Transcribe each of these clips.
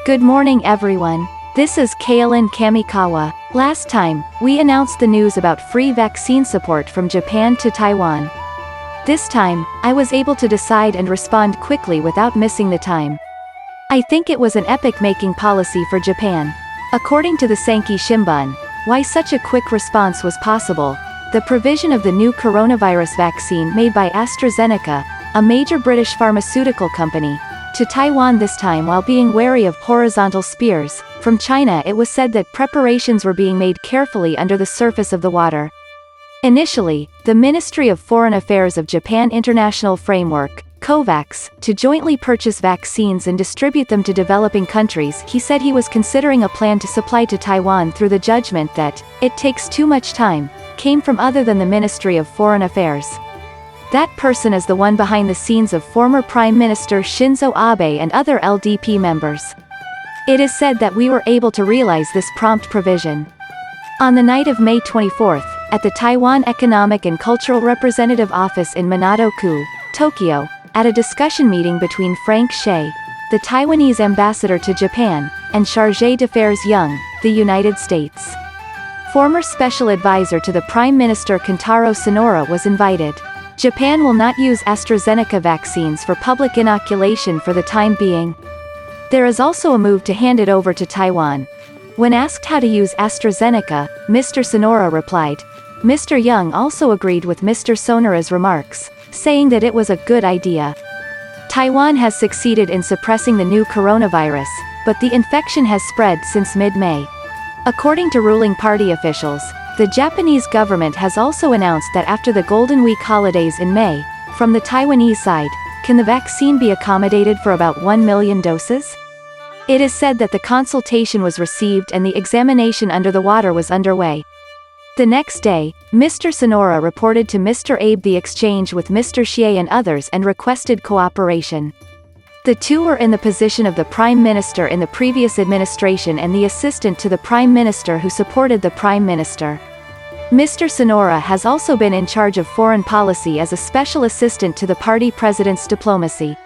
Good morning everyone. This is Kailin Kamikawa. Last time, we announced the news about free vaccine support from Japan to Taiwan. This time, I was able to decide and respond quickly without missing the time. I think it was an epic-making policy for Japan. According to the Sankei Shimbun, why such a quick response was possible, the provision of the new coronavirus vaccine made by AstraZeneca, a major British pharmaceutical company, to Taiwan this time while being wary of horizontal spears. From China it was said that preparations were being made carefully under the surface of the water. Initially, the Ministry of Foreign Affairs of Japan International Framework, COVAX, to jointly purchase vaccines and distribute them to developing countries. He said he was considering a plan to supply to Taiwan through the judgment that, it takes too much time, came from other than the Ministry of Foreign Affairs. That person is the one behind the scenes of former Prime Minister Shinzo Abe and other LDP members. It is said that we were able to realize this prompt provision. On the night of May 24th, at the Taiwan Economic and Cultural Representative Office in Minato-ku, Tokyo, at a discussion meeting between Frank Shea, the Taiwanese ambassador to Japan, and Chargé d'Affaires Young, the United States. Former special advisor to the Prime Minister Kentaro Sonora was invited. Japan will not use AstraZeneca vaccines for public inoculation for the time being. There is also a move to hand it over to Taiwan. When asked how to use AstraZeneca, Mr. Sonora replied. Mr. Young also agreed with Mr. Sonora's remarks, saying that it was a good idea. Taiwan has succeeded in suppressing the new coronavirus, but the infection has spread since mid-May. According to ruling party officials, the Japanese government has also announced that after the Golden Week holidays in May, from the Taiwanese side, can the vaccine be accommodated for about 1 million doses? It is said that the consultation was received and the examination under the water was underway. The next day, Mr. Sonora reported to Mr. Abe the exchange with Mr. Xie and others and requested cooperation. The two were in the position of the Prime Minister in the previous administration and the assistant to the Prime Minister who supported the Prime Minister. Mr. Sonora has also been in charge of foreign policy as a special assistant to the party president's diplomacy.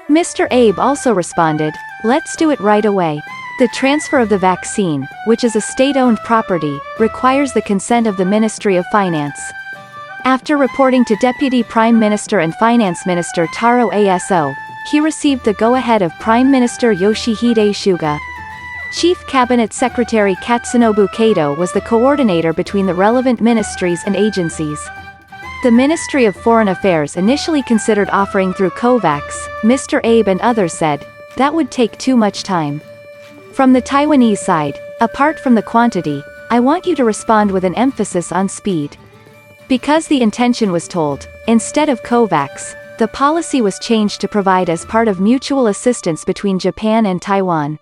Mr. Abe also responded, "Let's do it right away. The transfer of the vaccine, which is a state-owned property, requires the consent of the Ministry of Finance." After reporting to Deputy Prime Minister and Finance Minister Taro Aso, he received the go-ahead of Prime Minister Yoshihide Suga. Chief Cabinet Secretary Katsunobu Kato was the coordinator between the relevant ministries and agencies. The Ministry of Foreign Affairs initially considered offering through COVAX. Mr. Abe and others said, that would take too much time. From the Taiwanese side, apart from the quantity, I want you to respond with an emphasis on speed. Because the intention was told, instead of COVAX, the policy was changed to provide as part of mutual assistance between Japan and Taiwan.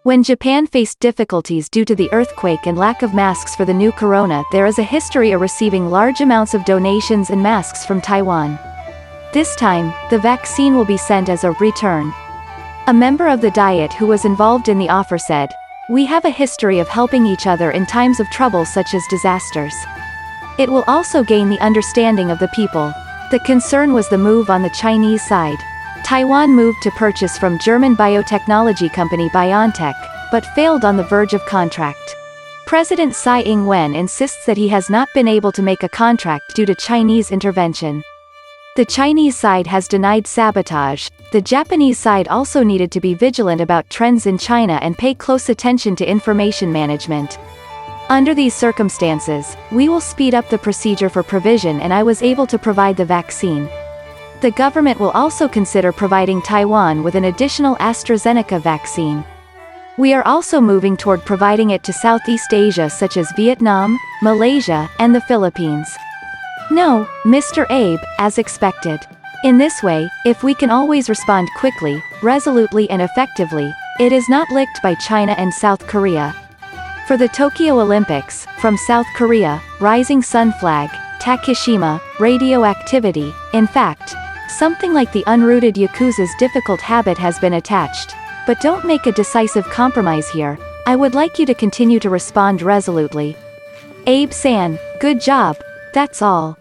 When Japan faced difficulties due to the earthquake and lack of masks for the new corona, there is a history of receiving large amounts of donations and masks from Taiwan. This time, the vaccine will be sent as a return. A member of the Diet who was involved in the offer said, "We have a history of helping each other in times of trouble such as disasters. It will also gain the understanding of the people." The concern was the move on the Chinese side. Taiwan moved to purchase from German biotechnology company BioNTech, but failed on the verge of contract. President Tsai Ing-wen insists that he has not been able to make a contract due to Chinese intervention. The Chinese side has denied sabotage. The Japanese side also needed to be vigilant about trends in China and pay close attention to information management. Under these circumstances, we will speed up the procedure for provision and I was able to provide the vaccine. The government will also consider providing Taiwan with an additional AstraZeneca vaccine. We are also moving toward providing it to Southeast Asia such as Vietnam, Malaysia, and the Philippines. No, Mr. Abe, as expected. In this way, if we can always respond quickly, resolutely and effectively, it is not licked by China and South Korea. For the Tokyo Olympics, from South Korea, rising sun flag, Takeshima, radioactivity, in fact, something like the unrooted Yakuza's difficult habit has been attached. But don't make a decisive compromise here. I would like you to continue to respond resolutely. Abe-san, good job. That's all.